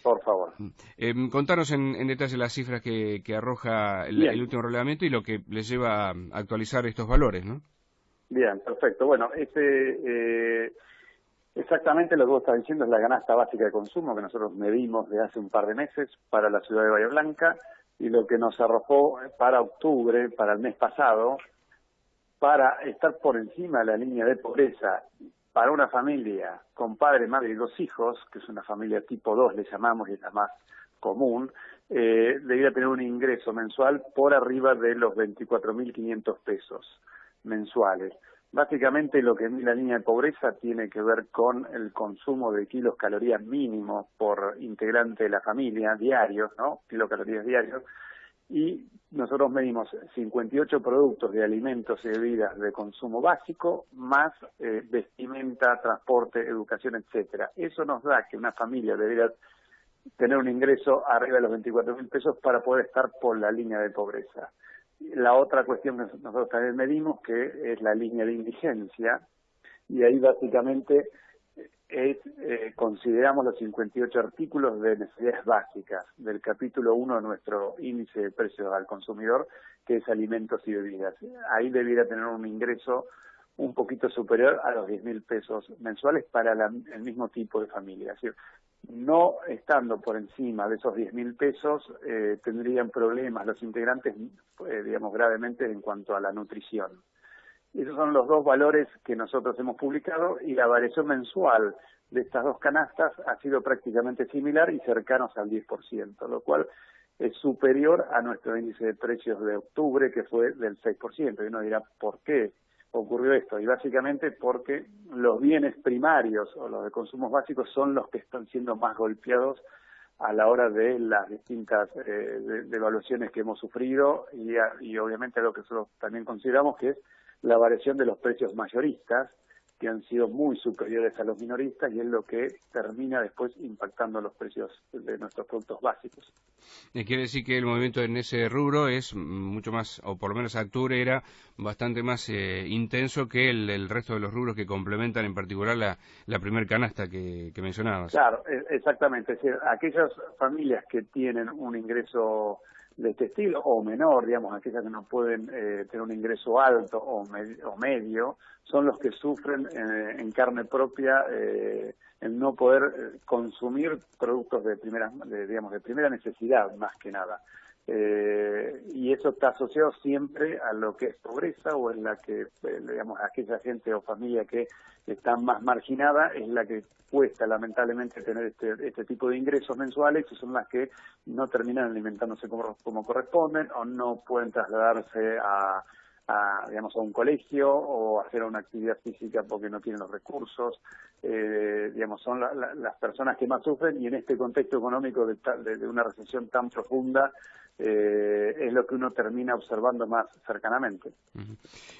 Por favor. Contanos en detalle las cifras que arroja el último reglamento y lo que les lleva a actualizar estos valores, ¿no? Bien, perfecto. Bueno, exactamente lo que vos estás diciendo es la canasta básica de consumo que nosotros medimos de hace un par de meses para la ciudad de Bahía Blanca, y lo que nos arrojó para octubre, para el mes pasado, para estar por encima de la línea de pobreza para una familia con padre, madre y 2 hijos, que es una familia tipo 2, le llamamos, y es la más común, debería tener un ingreso mensual por arriba de los 24.500 pesos mensuales. Básicamente lo que mide la línea de pobreza tiene que ver con el consumo de kilocalorías mínimos por integrante de la familia diarios, ¿no? Kilocalorías diarios. Y nosotros medimos 58 productos de alimentos y bebidas de consumo básico, más vestimenta, transporte, educación, etcétera. Eso nos da que una familia debería tener un ingreso arriba de los 24.000 pesos para poder estar por la línea de pobreza. La otra cuestión que nosotros también medimos, que es la línea de indigencia, y ahí básicamente consideramos los 58 artículos de necesidades básicas del capítulo 1 de nuestro índice de precios al consumidor, que es alimentos y bebidas. Ahí debiera tener un ingreso un poquito superior a los 10.000 pesos mensuales para el mismo tipo de familia. Es decir, no estando por encima de esos 10.000 pesos, tendrían problemas los integrantes, digamos, gravemente en cuanto a la nutrición. Esos son los 2 valores que nosotros hemos publicado, y la variación mensual de estas 2 canastas ha sido prácticamente similar y cercanos al 10%, lo cual es superior a nuestro índice de precios de octubre, que fue del 6%. Y uno dirá, ¿por qué ocurrió esto? Y básicamente porque los bienes primarios o los de consumos básicos son los que están siendo más golpeados a la hora de las distintas devaluaciones que hemos sufrido, y obviamente lo que nosotros también consideramos que es la variación de los precios mayoristas, que han sido muy superiores a los minoristas, y es lo que termina después impactando los precios de nuestros productos básicos. Quiere decir que el movimiento en ese rubro es mucho más, o por lo menos a octubre era bastante más intenso que el resto de los rubros que complementan, en particular la primer canasta que mencionabas. Claro, exactamente. Es decir, aquellas familias que tienen un ingreso de este estilo o menor, digamos, aquellas que no pueden tener un ingreso alto o medio, son los que sufren en carne propia el no poder consumir productos de primera necesidad, más que nada. Y eso está asociado siempre a lo que es pobreza, o en la que, digamos, aquella gente o familia que está más marginada es la que cuesta lamentablemente tener este tipo de ingresos mensuales, y son las que no terminan alimentándose como corresponden, o no pueden trasladarse digamos, a un colegio o hacer una actividad física porque no tienen los recursos. Digamos, son las personas que más sufren, y en este contexto económico de una recesión tan profunda, es lo que uno termina observando más cercanamente.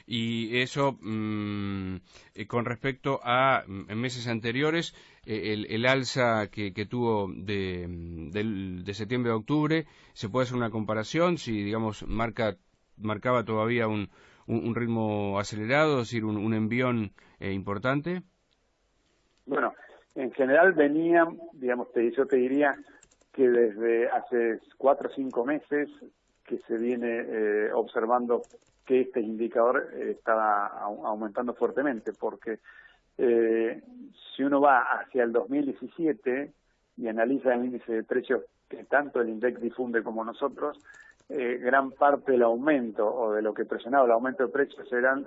Y eso, con respecto a en meses anteriores, el alza que tuvo de septiembre a octubre, ¿se puede hacer una comparación? Si, digamos, marcaba todavía un ritmo acelerado, es decir, un envión importante. Bueno, en general venían, digamos, yo te diría que desde hace 4 o 5 meses que se viene observando que este indicador está aumentando fuertemente, porque si uno va hacia el 2017 y analiza el índice de precios que tanto el INDEC difunde como nosotros, gran parte del aumento o de lo que presionaba el aumento de precios eran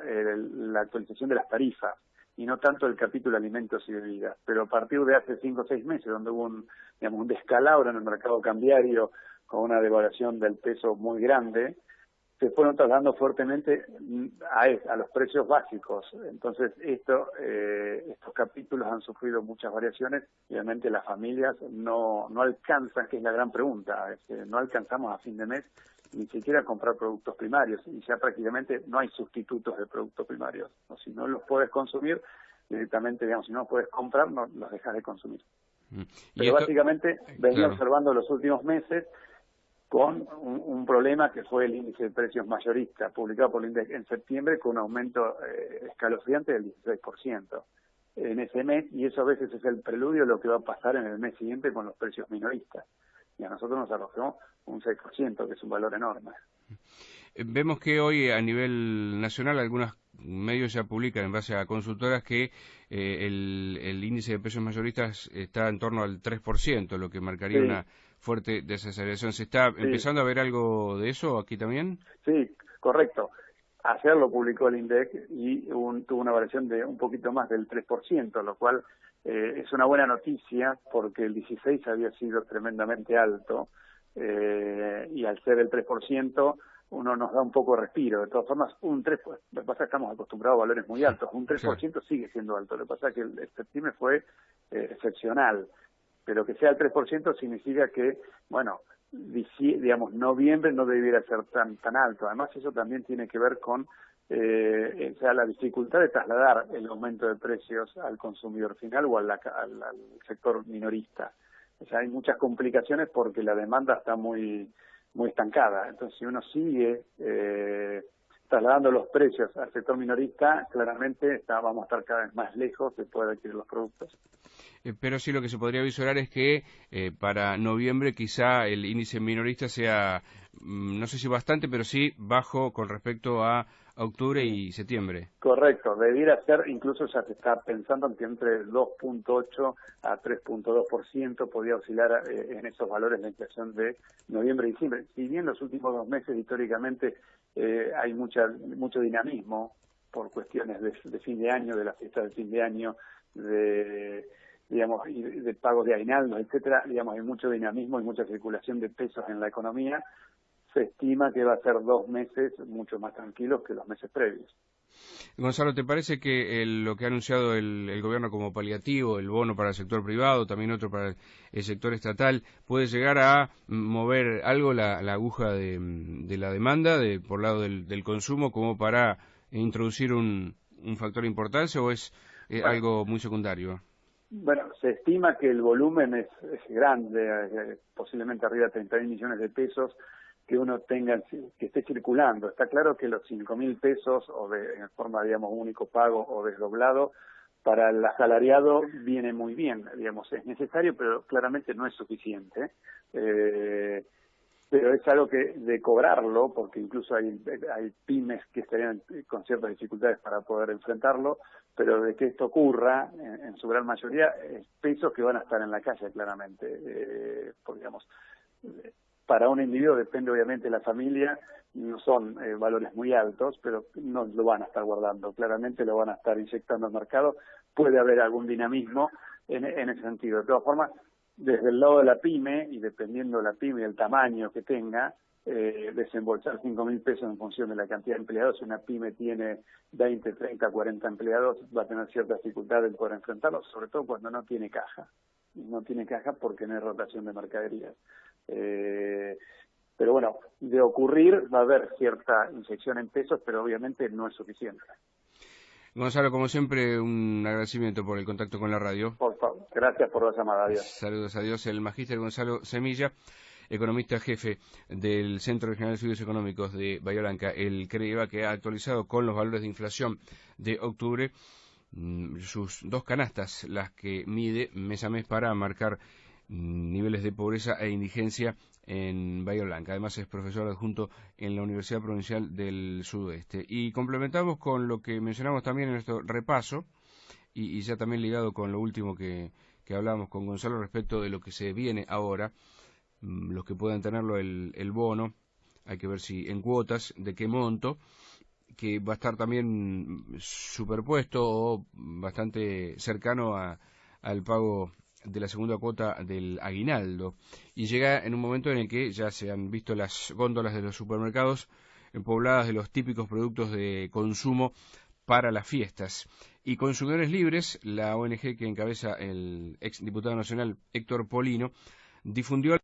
la actualización de las tarifas, y no tanto el capítulo alimentos y bebidas. Pero a partir de hace 5 o 6 meses, donde hubo un descalabro en el mercado cambiario con una devaluación del peso muy grande, se fueron trasladando fuertemente a los precios básicos. Entonces, estos capítulos han sufrido muchas variaciones, y obviamente las familias no alcanzan, que es la gran pregunta, no alcanzamos a fin de mes ni siquiera comprar productos primarios, y ya prácticamente no hay sustitutos de productos primarios. O si no los puedes consumir, directamente, digamos, si no los puedes comprar, no los dejas de consumir. Pero básicamente venía observando los últimos meses con un problema que fue el índice de precios mayorista, publicado por el INDEC en septiembre, con un aumento escalofriante del 16%. en ese mes, y eso a veces es el preludio de lo que va a pasar en el mes siguiente con los precios minoristas. Y a nosotros nos arrojó un 6%, que es un valor enorme. Vemos que hoy a nivel nacional algunos medios ya publican en base a consultoras que el índice de precios mayoristas está en torno al 3%, lo que marcaría Sí. una fuerte desaceleración. ¿Se está empezando a ver algo de eso aquí también? Sí, correcto. Ayer lo publicó el INDEC y tuvo una variación de un poquito más del 3%, lo cual es una buena noticia porque el 16 había sido tremendamente alto y al ser el 3% uno nos da un poco de respiro. De todas formas, un 3%, lo que pasa es que estamos acostumbrados a valores muy altos, un 3% sigue siendo alto, lo que pasa es que el septiembre fue excepcional, pero que sea el 3% significa que, bueno, digamos, noviembre no debiera ser tan alto. Además, eso también tiene que ver con o sea, la dificultad de trasladar el aumento de precios al consumidor final o al sector minorista. O sea, hay muchas complicaciones porque la demanda está muy estancada. Entonces, si uno sigue trasladando los precios al sector minorista, claramente vamos a estar cada vez más lejos de poder adquirir los productos. Pero sí, lo que se podría visualizar es que para noviembre quizá el índice minorista sea, no sé si bastante, pero sí bajo con respecto a octubre y septiembre. Correcto, debiera ser, incluso ya se está pensando que entre 2.8 a 3.2% podía oscilar en esos valores la inflación de noviembre y diciembre. Si bien los últimos 2 meses históricamente hay mucho dinamismo por cuestiones de fin de año, de la fiesta de fin de año, digamos, de pagos de aguinaldos, etcétera, digamos, hay mucho dinamismo y mucha circulación de pesos en la economía. Se estima que va a ser 2 meses mucho más tranquilos que los meses previos. Gonzalo, ¿te parece que lo que ha anunciado el gobierno como paliativo, el bono para el sector privado, también otro para el sector estatal, puede llegar a mover algo la aguja de la demanda por lado del consumo como para introducir un factor de importancia o es algo muy secundario? Bueno, se estima que el volumen es grande, posiblemente arriba de 30.000 millones de pesos que uno tenga, que esté circulando. Está claro que los 5.000 pesos o en forma, digamos, único pago o desdoblado, para el asalariado viene muy bien, digamos, es necesario, pero claramente no es suficiente. Pero es algo que de cobrarlo, porque incluso hay pymes que estarían con ciertas dificultades para poder enfrentarlo, pero de que esto ocurra, en su gran mayoría, es pesos que van a estar en la calle, claramente, porque, digamos, para un individuo depende obviamente de la familia, no son valores muy altos, pero no lo van a estar guardando, claramente lo van a estar inyectando al mercado, puede haber algún dinamismo en ese sentido. De todas formas, desde el lado de la pyme, y dependiendo de la pyme y el tamaño que tenga, desembolsar 5.000 pesos en función de la cantidad de empleados, si una pyme tiene 20, 30, 40 empleados, va a tener cierta dificultad en poder enfrentarlo, sobre todo cuando no tiene caja. No tiene caja porque no hay rotación de mercaderías. Pero bueno, de ocurrir va a haber cierta inyección en pesos, pero obviamente no es suficiente. Gonzalo, como siempre, un agradecimiento por el contacto con la radio. Por favor, gracias por la llamada. Adiós. Saludos, adiós. El magíster Gonzalo Semilla, economista jefe del Centro Regional de Estudios Económicos de Bahía Blanca, el CREIBA, que ha actualizado con los valores de inflación de octubre sus 2 canastas, las que mide mes a mes para marcar niveles de pobreza e indigencia en Bahía Blanca. Además es profesor adjunto en la Universidad Provincial del Sudoeste. Y complementamos con lo que mencionamos también en nuestro repaso, y ya también ligado con lo último que hablamos con Gonzalo respecto de lo que se viene ahora, los que puedan tenerlo el bono, hay que ver si en cuotas, de qué monto, que va a estar también superpuesto o bastante cercano al pago de la segunda cuota del aguinaldo, y llega en un momento en el que ya se han visto las góndolas de los supermercados pobladas de los típicos productos de consumo para las fiestas. Y Consumidores Libres, la ONG que encabeza el ex diputado nacional Héctor Polino, difundió